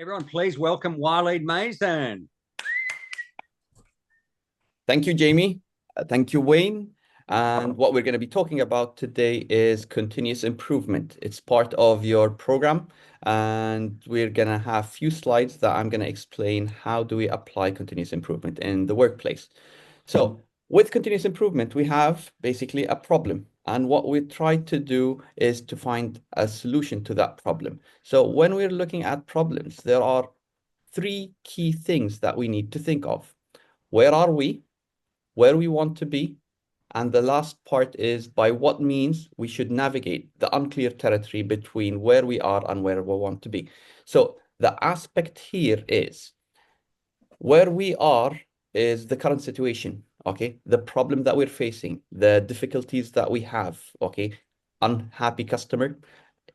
Everyone, please welcome Waleed Mazen. Thank you, Jamie. Thank you, Wayne. And what we're going to be talking about today is continuous improvement. It's part of your program, and we're going to have a few slides that I'm going to explain how do we apply continuous improvement in the workplace. So with continuous improvement, we have basically a problem. And what we try to do is to find a solution to that problem. So when we're looking at problems, there are three key things that we need to think of. Where are we? Where we want to be, and the last part is by what means we should navigate the unclear territory between where we are and where we want to be. So the aspect here is where we are is the current situation, okay? The problem that we're facing, the difficulties that we have, okay? Unhappy customer,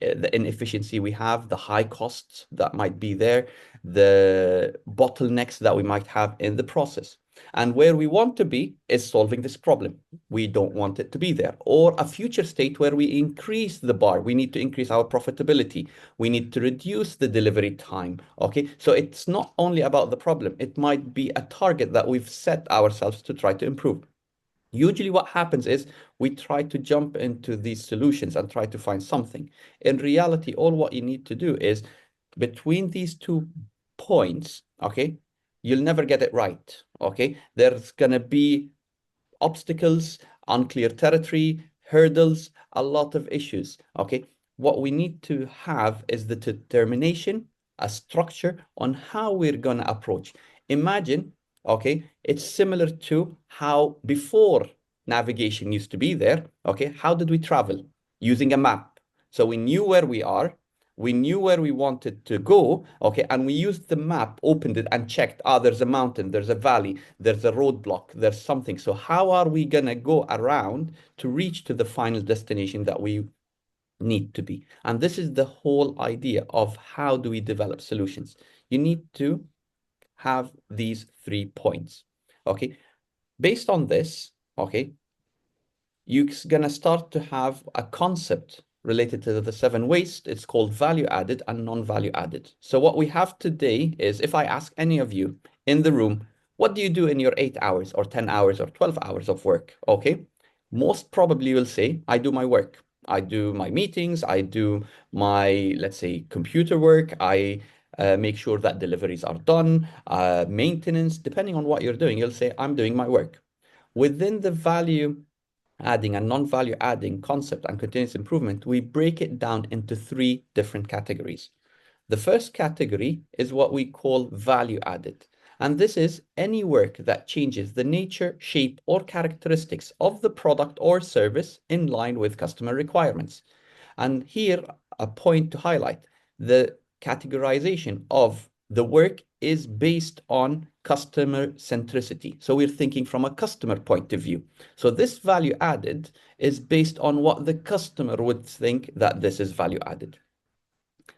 the inefficiency we have, the high costs that might be there, the bottlenecks that we might have in the process. And where we want to be is solving this problem. We don't want it to be there. Or a future state where we increase the bar. We need to increase our profitability. We need to reduce the delivery time. Okay. So it's not only about the problem. It might be a target that we've set ourselves to try to improve. Usually what happens is we try to jump into these solutions and try to find something. In reality, all what you need to do is between these 2 points, okay, you'll never get it right, okay? There's going to be obstacles, unclear territory, hurdles, a lot of issues, okay? What we need to have is the determination, a structure on how we're going to approach. Imagine, okay, it's similar to how before navigation used to be there, okay? How did we travel? Using a map. So we knew where we are, we knew where we wanted to go, okay, and we used the map, opened it and checked, there's a mountain, there's a valley, there's a roadblock, there's something. So how are we gonna go around to reach to the final destination that we need to be? And this is the whole idea of how do we develop solutions. You need to have these 3 points, okay? Based on this, okay, you're gonna start to have a concept related to the 7 waste. It's called value added and non-value added. So what we have today is if I ask any of you in the room, what do you do in your 8 hours or 10 hours or 12 hours of work? Okay. Most probably will say, I do my work. I do my meetings. I do my, let's say, computer work. I make sure that deliveries are done, maintenance, depending on what you're doing, you'll say, I'm doing my work. Within the value adding and non-value adding concept and continuous improvement, we break it down into 3 different categories. The first category is what we call value added. And this is any work that changes the nature, shape, or characteristics of the product or service in line with customer requirements. And here, a point to highlight, the categorization of the work is based on customer centricity. So we're thinking from a customer point of view. So this value added is based on what the customer would think that this is value added.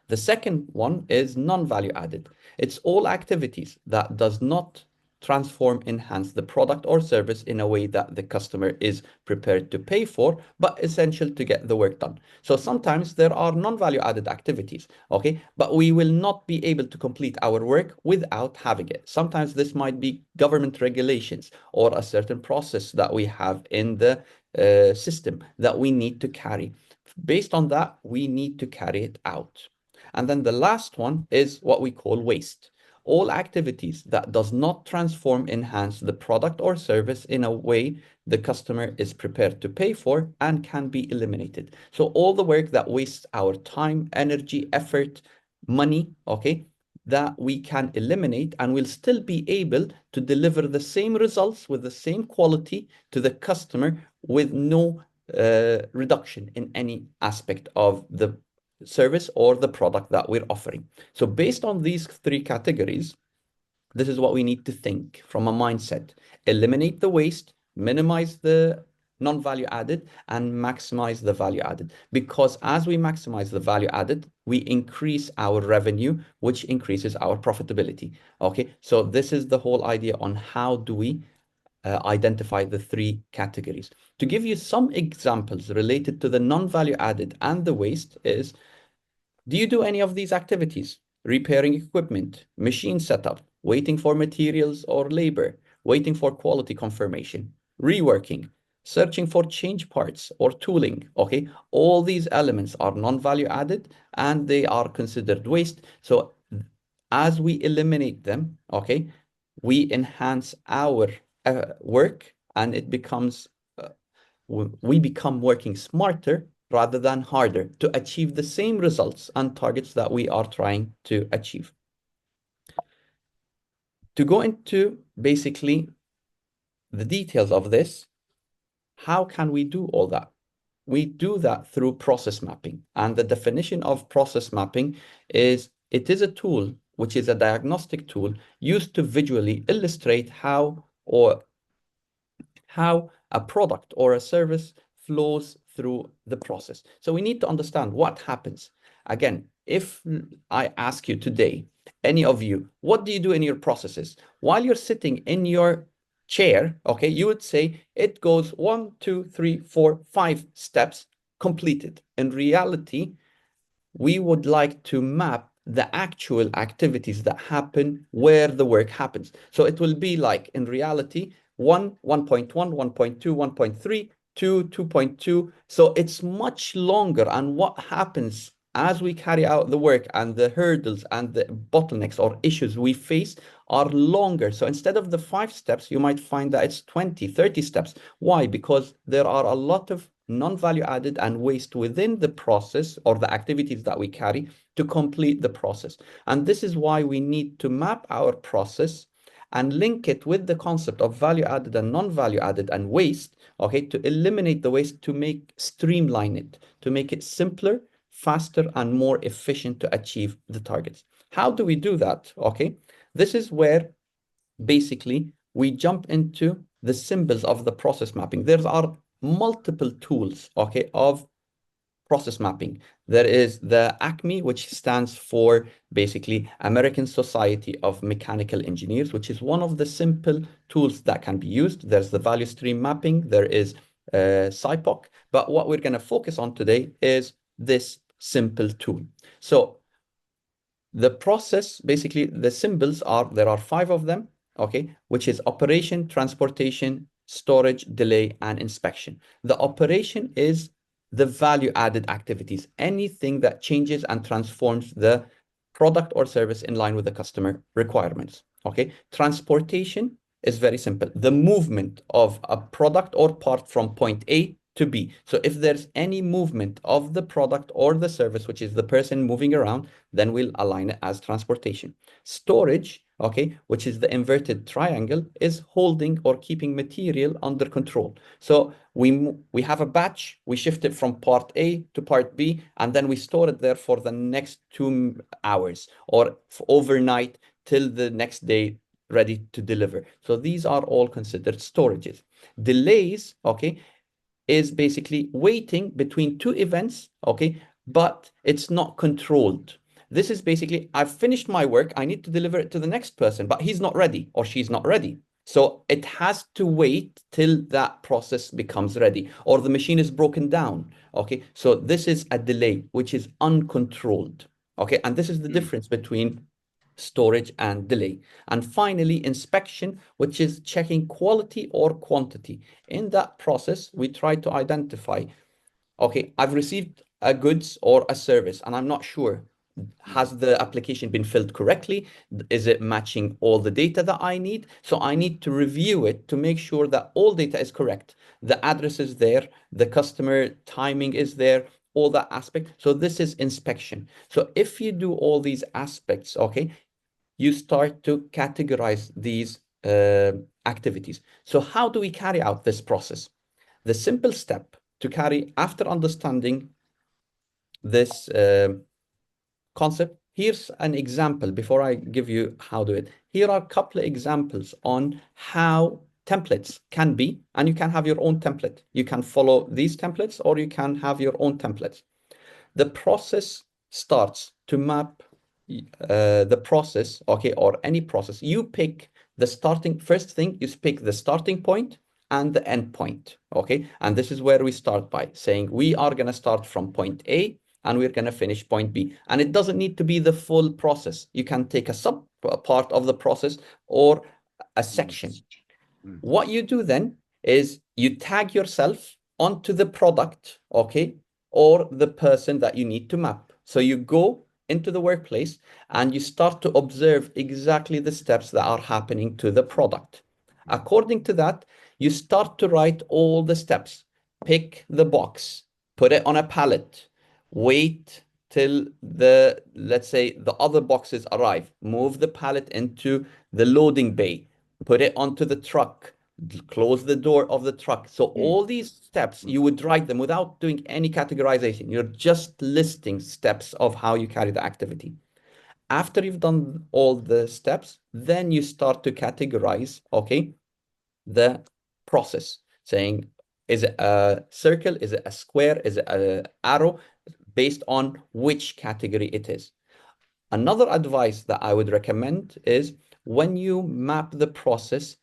The second one is non-value added. It's all activities that does not transform, enhance the product or service in a way that the customer is prepared to pay for, but essential to get the work done. So sometimes there are non-value added activities, okay, but we will not be able to complete our work without having it. Sometimes this might be government regulations or a certain process that we have in the system that we need to carry. Based on that, we need to carry it out. And then the last one is what we call waste. All activities that does not transform, enhance the product or service in a way the customer is prepared to pay for and can be eliminated. So all the work that wastes our time, energy, effort, money, okay, that we can eliminate and will still be able to deliver the same results with the same quality to the customer with no reduction in any aspect of the service or the product that we're offering. So based on these 3 categories, this is what we need to think from a mindset. Eliminate the waste, minimize the non-value added, and maximize the value added. Because as we maximize the value added, we increase our revenue, which increases our profitability. Okay, so this is the whole idea on how do we identify the 3 categories. To give you some examples related to the non-value added and the waste is, do you do any of these activities repairing equipment, machine setup, waiting for materials or labor, waiting for quality confirmation, reworking, searching for change parts or tooling. Okay, all these elements are non-value added and they are considered waste. So as we eliminate them, okay, we enhance our work, and it becomes we become working smarter rather than harder to achieve the same results and targets that we are trying to achieve. To go into basically the details of this, how can we do all that? We do that through process mapping. And the definition of process mapping is it is a tool, which is a diagnostic tool used to visually illustrate how a product or a service flows through the process. So we need to understand what happens. Again, if I ask you today, any of you, what do you do in your processes? While you're sitting in your chair, okay, you would say it goes 1, 2, 3, 4, 5 steps completed. In reality, we would like to map the actual activities that happen where the work happens. So it will be like in reality, 1, 1.1, 1.2, 1.3, 2, 2.2. So it's much longer. And what happens as we carry out the work and the hurdles and the bottlenecks or issues we face are longer. So instead of the 5 steps, you might find that it's 20, 30 steps. Why? Because there are a lot of non-value added and waste within the process or the activities that we carry to complete the process. And this is why we need to map our process and link it with the concept of value added and non-value added and waste, okay, to eliminate the waste, to streamline it, to make it simpler, faster, and more efficient to achieve the targets. How do we do that? Okay, this is where basically we jump into the symbols of the process mapping. There are multiple tools, okay, of process mapping. There is the ACME, which stands for basically American Society of Mechanical Engineers, which is one of the simple tools that can be used. There's the value stream mapping. There is SIPOC. But what we're going to focus on today is this simple tool. So the process, basically the symbols are, there are 5 of them, okay, which is operation, transportation, storage, delay, and inspection. The operation is the value added activities, anything that changes and transforms the product or service in line with the customer requirements. Okay, transportation is very simple, the movement of a product or part from point A to B. So if there's any movement of the product or the service, which is the person moving around, then we'll align it as transportation. Storage, okay, which is the inverted triangle, is holding or keeping material under control. So we have a batch, we shift it from part A to part B, and then we store it there for the next 2 hours or overnight till the next day ready to deliver. So these are all considered storages. Delays, okay, is basically waiting between 2 events, okay, but it's not controlled. This is basically, I've finished my work, I need to deliver it to the next person, but he's not ready or she's not ready. So it has to wait till that process becomes ready or the machine is broken down, okay? So this is a delay, which is uncontrolled, okay? And this is the difference between storage and delay. And finally, inspection, which is checking quality or quantity. In that process, we try to identify, okay, I've received a goods or a service, and I'm not sure, has the application been filled correctly? Is it matching all the data that I need? So I need to review it to make sure that all data is correct. The address is there, the customer timing is there, all that aspect. So this is inspection. So if you do all these aspects, okay, you start to categorize these activities. So how do we carry out this process? The simple step to carry after understanding this concept, here's an example before I give you how to do it. Here are a couple of examples on how templates can be, and you can have your own template. You can follow these templates or you can have your own templates. The process starts to map the process, okay, or any process. You pick the starting, first thing is pick the starting point and the end point, okay? And this is where we start by saying we are going to start from point A and we're going to finish point B. And it doesn't need to be the full process. You can take a sub part of the process or a section. What you do then is you tag yourself onto the product, okay, or the person that you need to map. So you go into the workplace and you start to observe exactly the steps that are happening to the product. According to that, you start to write all the steps. Pick the box, put it on a pallet, wait till the, let's say, the other boxes arrive, move the pallet into the loading bay, put it onto the truck, close the door of the truck. So all these steps, you would write them without doing any categorization. You're just listing steps of how you carry the activity. After you've done all the steps, then you start to categorize, okay, the process, saying, is it a circle? Is it a square? Is it an arrow? Based on which category it is. Another advice that I would recommend is when you map the process,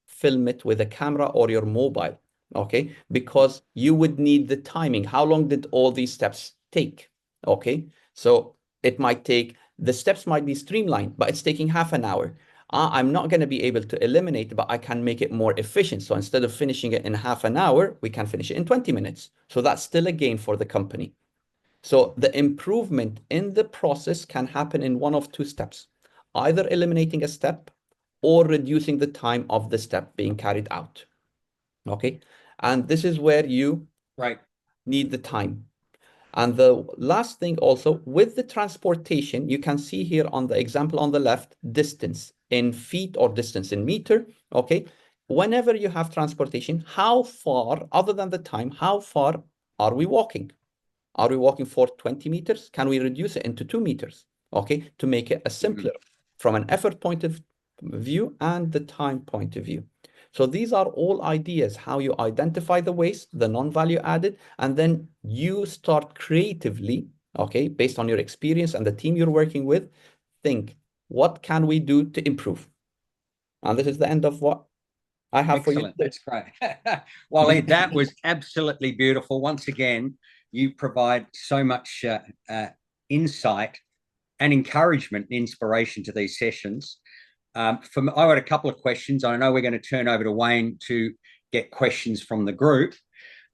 film it with a camera or your mobile, okay? Because you would need the timing. How long did all these steps take? Okay, so it might take, the steps might be streamlined, but it's taking half an hour. I'm not going to be able to eliminate, but I can make it more efficient. So instead of finishing it in half an hour, we can finish it in 20 minutes. So that's still a gain for the company. So the improvement in the process can happen in one of two steps, either eliminating a step or reducing the time of the step being carried out. Okay. And this is where you need the time. And the last thing also with the transportation, you can see here on the example on the left, distance in feet or distance in meter. Okay. Whenever you have transportation, how far, other than the time, how far are we walking? Are we walking for 20 meters? Can we reduce it into 2 meters? Okay, to make it a simpler from an effort point of view and the time point of view. So these are all ideas, how you identify the waste, the non-value added, and then you start creatively, okay, based on your experience and the team you're working with, think, what can we do to improve? And this is the end of what I have for you. That's great. Waleed, that was absolutely beautiful. Once again, you provide so much insight and encouragement and inspiration to these sessions. I got a couple of questions. I know we're going to turn over to Wayne to get questions from the group.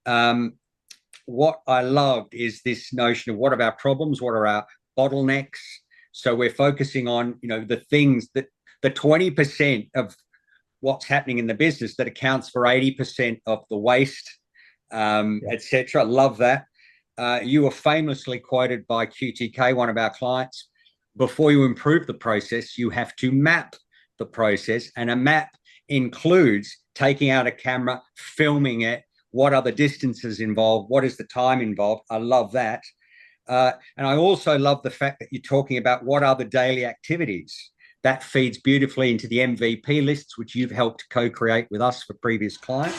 What I loved is this notion of what are our problems, what are our bottlenecks. So we're focusing on, the things that the 20% of what's happening in the business that accounts for 80% of the waste, etc. Love that. You were famously quoted by QTK, one of our clients, before you improve the process, you have to map the process. And a map includes taking out a camera, filming it, what are the distances involved, what is the time involved. I love that. And I also love the fact that you're talking about what are the daily activities. That feeds beautifully into the MVP lists, which you've helped co-create with us for previous clients.